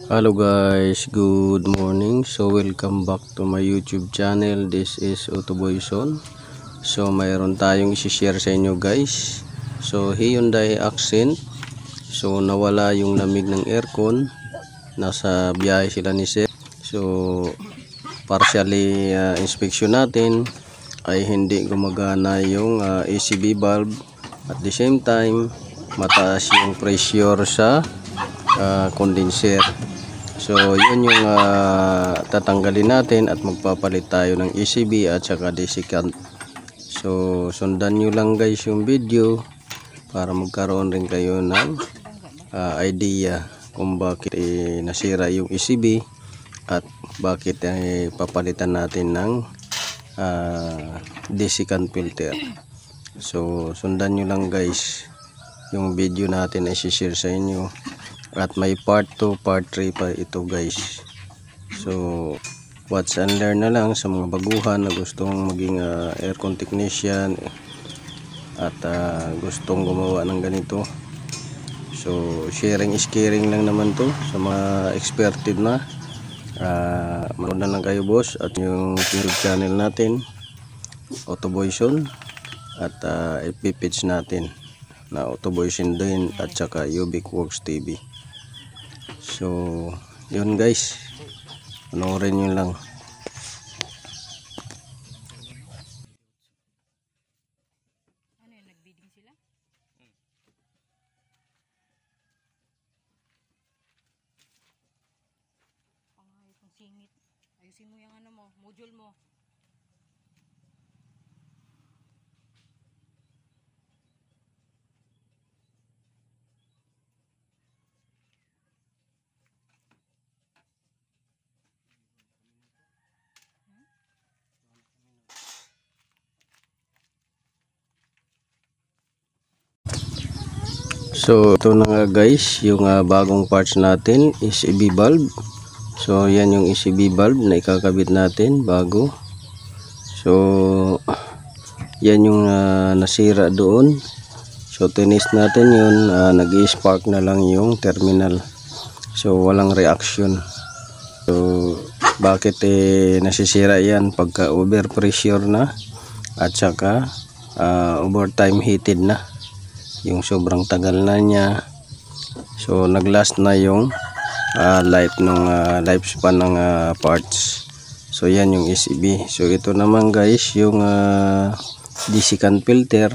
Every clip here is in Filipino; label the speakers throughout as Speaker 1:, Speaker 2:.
Speaker 1: Hello guys, good morning. So welcome back to my YouTube channel. This is Otoboyson. So mayroon tayong i-share sa inyo guys. So Hyundai Accent. So nawala yung lamig ng aircon. Nasa biyahe sila ni Sir. So partially inspection natin ay hindi gumagana yung ACB valve. At the same time mataas yung pressure sa condenser. So yun yung tatanggalin natin at magpapalit tayo ng ECB at saka desiccant. So sundan nyo lang guys yung video para magkaroon rin kayo ng idea kung bakit nasira yung ECB at bakit papalitan natin ng desiccant filter. So sundan nyo lang guys yung video natin ay share sa inyo. At may part 2, part 3 pa ito guys. So watch and learn na lang sa mga baguhan na gustong maging aircon technician at gustong gumawa ng ganito. So sharing is caring lang naman to sa mga experted na. Manood na lang kayo boss at yung YouTube channel natin Otoboyson at FB natin na Otoboyson din at saka Ubic Works TV. So yun guys, panoorin nyo lang.
Speaker 2: Ano yun, nagbidding sila? Pangay kong singit. Ayusin mo yung ano mo, module mo.
Speaker 1: So ito na nga guys, yung bagong parts natin is ECB valve. So yan yung ECB valve na ikakabit natin bago. So yan yung nasira doon. So tinis natin yun, nag-spark na lang yung terminal. So walang reaction. So bakit nasisira yan pagka overpressure na at saka overtime heated na, yung sobrang tagal na niya. So naglast na yung lifespan ng parts. So yan yung ECB. So ito naman guys yung desiccant filter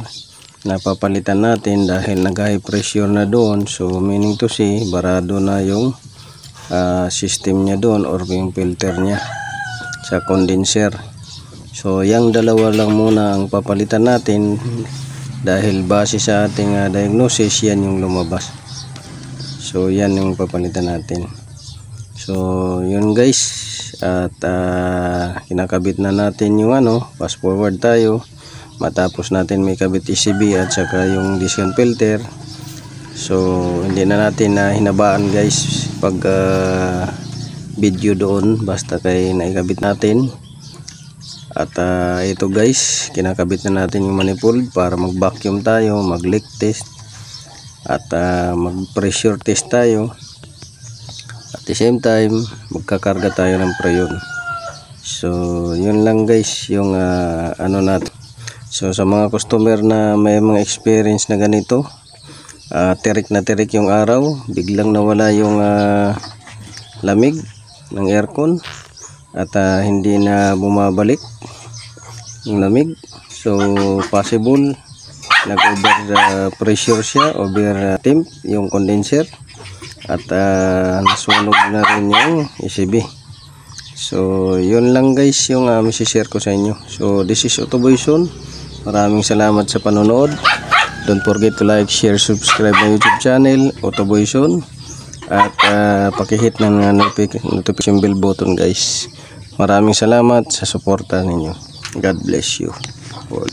Speaker 1: na papalitan natin dahil nag-high pressure na doon. So meaning to say barado na yung system niya doon or yung filter niya sa condenser. So yung dalawa lang muna ang papalitan natin dahil base sa ating diagnosis yan yung lumabas. So yan yung papalitan natin. So yun guys, at kinakabit na natin yung fast forward tayo matapos natin may kabit ECB at saka yung desiccant filter. So hindi na natin hinabaan guys pag video doon, basta kay naikabit natin. At ito guys, kinakabit na natin yung manifold para mag vacuum tayo, mag leak test at mag pressure test tayo. At the same time magkakarga tayo ng preyon. So yun lang guys yung natin. So sa mga customer na may mga experience na ganito, tirik na tirik yung araw, biglang nawala yung lamig ng aircon at hindi na bumabalik yung lamig. So possible nag-over pressure siya, over temp yung condenser at nasunog na rin yung ECB. So yun lang guys yung share ko sa inyo. So this is Otoboyson. Maraming salamat sa panonood. Don't forget to like, share, subscribe my YouTube channel Otoboyson at pakihit ng notification bell button guys. Maraming salamat sa suporta ninyo. God bless you all.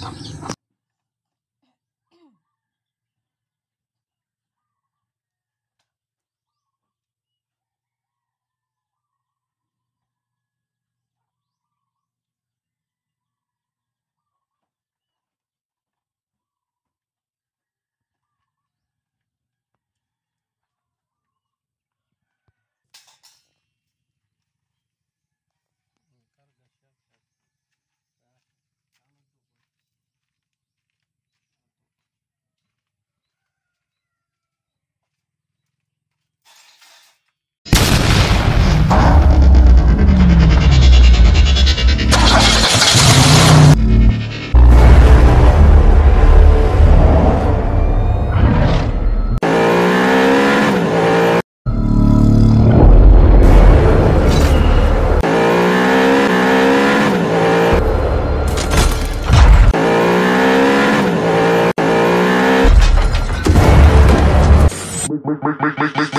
Speaker 3: make